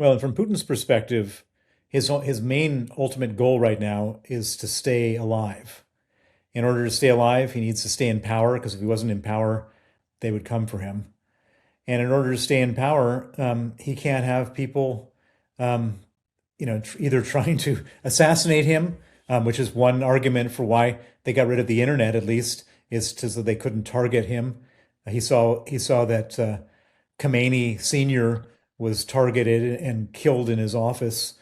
Well, and from Putin's perspective, his main ultimate goal right now is to stay alive. In order to stay alive, he needs to stay in power because if he wasn't in power, they would come for him. And in order to stay in power, he can't have people, um, either trying to assassinate him, which is one argument for why they got rid of the internet. At least is to so they couldn't target him. He saw that Khomeini Sr. was targeted and killed in his office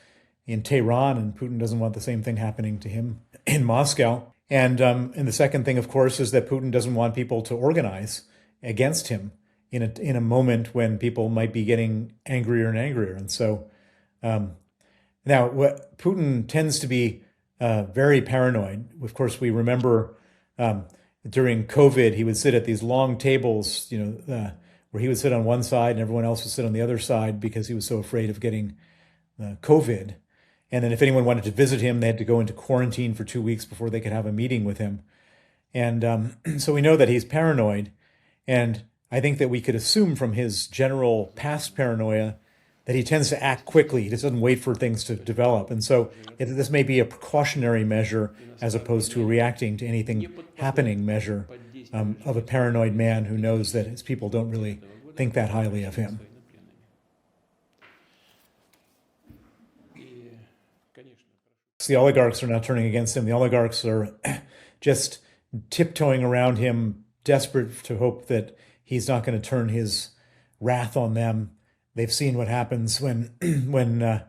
in Tehran, and Putin doesn't want the same thing happening to him in Moscow. And the second thing, of course, is that Putin doesn't want people to organize against him in a moment when people might be getting angrier and angrier. And so um, now, what Putin tends to be very paranoid. Of course, we remember um, during COVID, he would sit at these long tables, where he would sit on one side and everyone else would sit on the other side because he was so afraid of getting COVID. And then if anyone wanted to visit him, they had to go into quarantine for 2 weeks before they could have a meeting with him. And so we know that he's paranoid. And I think that we could assume from his general past paranoia that he tends to act quickly. He just doesn't wait for things to develop. And so this may be a precautionary measure as opposed to a reacting to anything happening measure of a paranoid man who knows that his people don't really think that highly of him. The oligarchs are not turning against him. The oligarchs are just tiptoeing around him, desperate to hope that he's not going to turn his wrath on them. They've seen what happens when when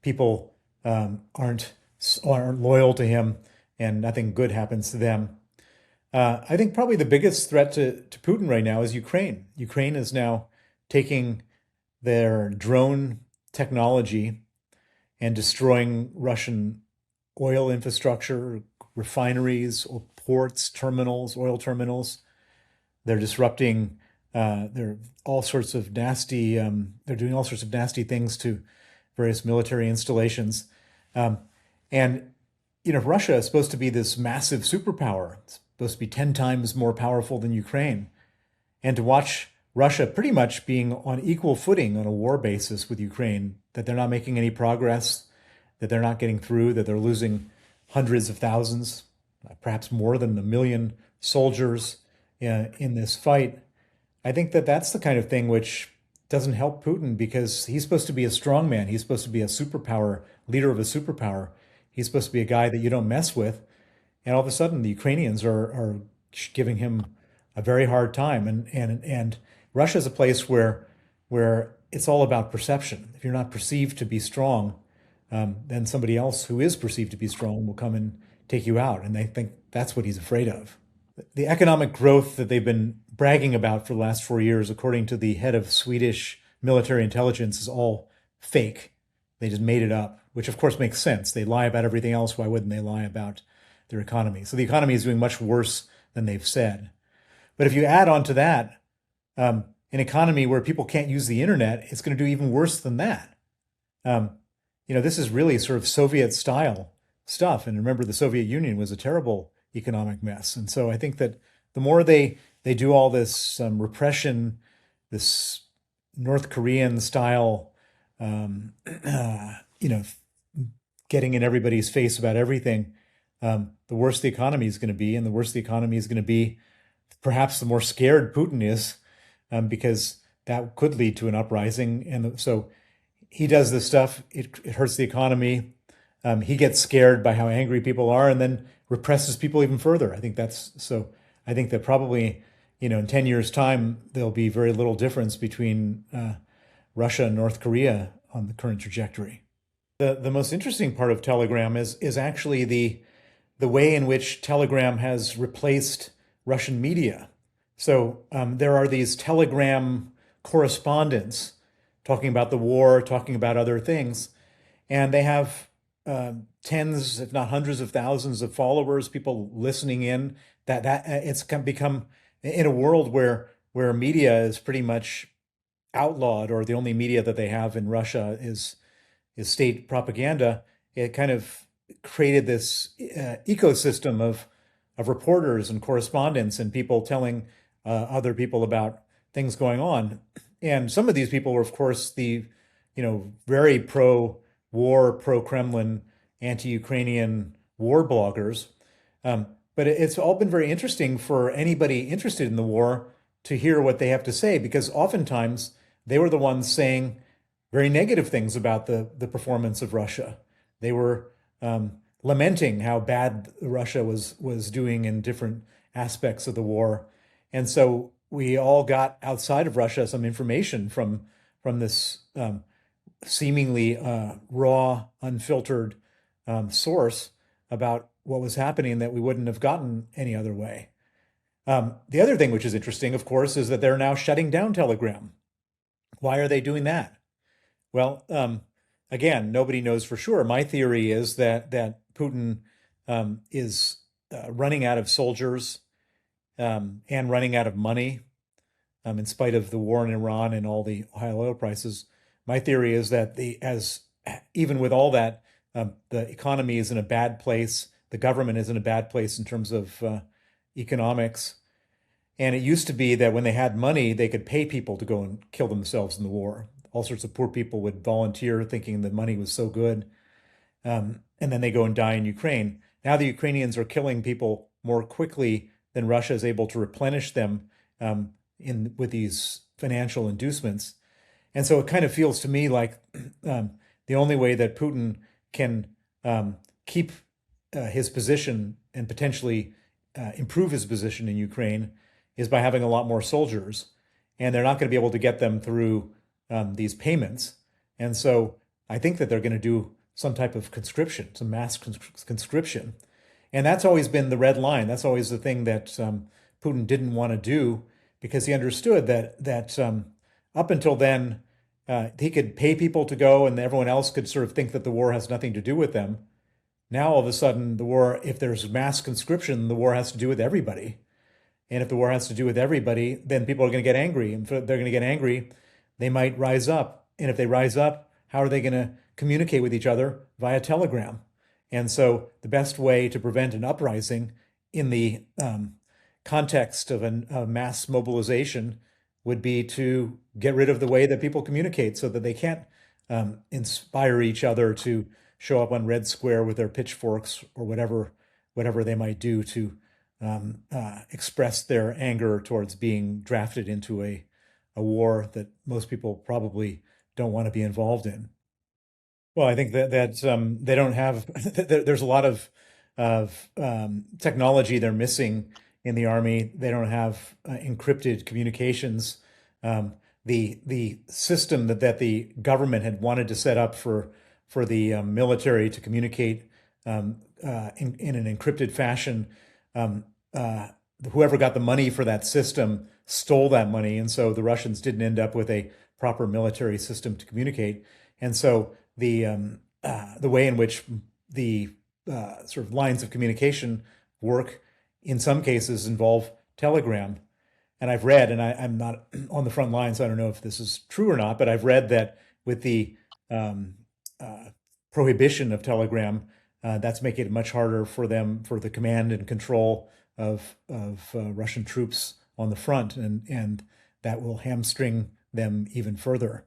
people aren't loyal to him, and nothing good happens to them. I think probably the biggest threat to Putin right now is Ukraine. Ukraine is now taking their drone technology and destroying Russian oil infrastructure, refineries, or ports, terminals, oil terminals. They're disrupting. They're all sorts of nasty. They're doing all sorts of nasty things to various military installations. Um, and Russia is supposed to be this massive superpower. It's supposed to be 10 times more powerful than Ukraine. And to watch Russia pretty much being on equal footing on a war basis with Ukraine, that they're not making any progress, that they're not getting through, that they're losing hundreds of thousands, perhaps more than 1 million soldiers in this fight. I think that that's the kind of thing which doesn't help Putin because he's supposed to be a strong man. He's supposed to be a superpower, leader of a superpower. He's supposed to be a guy that you don't mess with. And all of a sudden, the Ukrainians are giving him a very hard time. And Russia is a place where it's all about perception. If you're not perceived to be strong, then somebody else who is perceived to be strong will come and take you out. And they think that's what he's afraid of. The economic growth that they've been bragging about for the last 4 years, according to the head of Swedish military intelligence, is all fake. They just made it up, which of course makes sense. They lie about everything else. Why wouldn't they lie about their economy? So the economy is doing much worse than they've said. But if you add on to that an economy where people can't use the internet, it's going to do even worse than that. Um, this is really sort of Soviet style stuff. And remember, the Soviet Union was a terrible economic mess. And so I think that the more they do all this repression, this North Korean style, getting in everybody's face about everything, the worse the economy is going to be. And the worse the economy is going to be, perhaps the more scared Putin is, because that could lead to an uprising. And so he does this stuff. It hurts the economy. He gets scared by how angry people are and then represses people even further. I think that's so. I think that probably, in 10 years' time, there'll be very little difference between Russia and North Korea on the current trajectory. The most interesting part of Telegram is actually the way in which Telegram has replaced Russian media. So there are these Telegram correspondents talking about the war, talking about other things, and they have tens, if not hundreds of thousands of followers, people listening in. That it's become in a world where media is pretty much outlawed, or the only media that they have in Russia is state propaganda. It kind of created this ecosystem of reporters and correspondents and people telling other people about things going on. And some of these people were, of course, the very pro-war, pro-Kremlin, anti-Ukrainian war bloggers. Um, but it's all been very interesting for anybody interested in the war to hear what they have to say, because oftentimes they were the ones saying very negative things about the performance of Russia. They were lamenting how bad Russia was doing in different aspects of the war. And so we all got outside of Russia some information from this seemingly raw, unfiltered source about what was happening that we wouldn't have gotten any other way. The other thing which is interesting, of course, is that they're now shutting down Telegram. Why are they doing that? Well, again, nobody knows for sure. My theory is that Putin is running out of soldiers and running out of money in spite of the war in Iran and all the high oil prices. My theory is that as even with all that, the economy is in a bad place. The government is in a bad place in terms of economics. And it used to be that when they had money, they could pay people to go and kill themselves in the war. All sorts of poor people would volunteer thinking the money was so good. And then they go and die in Ukraine. Now the Ukrainians are killing people more quickly than Russia is able to replenish them with these financial inducements. And so it kind of feels to me like the only way that Putin can keep his position and potentially improve his position in Ukraine is by having a lot more soldiers. And they're not going to be able to get them through these payments. And so I think that they're going to do some type of conscription, some mass conscription. And that's always been the red line. That's always the thing that Putin didn't want to do, because he understood that up until then, he could pay people to go and everyone else could sort of think that the war has nothing to do with them. Now, all of a sudden, the war, if there's mass conscription, the war has to do with everybody. And if the war has to do with everybody, then people are going to get angry. And if they're going to get angry, they might rise up. And if they rise up, how are they going to communicate with each other? Via Telegram. And so the best way to prevent an uprising in the context of a mass mobilization would be to get rid of the way that people communicate, so that they can't inspire each other to show up on Red Square with their pitchforks or whatever they might do to express their anger towards being drafted into a war that most people probably don't want to be involved in. Well, I think that they don't have. There's a lot of technology they're missing in the army. They don't have encrypted communications. The system that the government had wanted to set up for the military to communicate in an encrypted fashion. Um, uh, Whoever got the money for that system stole that money, and so the Russians didn't end up with a proper military system to communicate. And so the way in which the sort of lines of communication work in some cases involve Telegram. And I've read, and I'm not on the front line, so I don't know if this is true or not, but I've read that with the um, uh, prohibition of Telegram, that's making it much harder for them, for the command and control of Russian troops on the front, and that will hamstring them even further.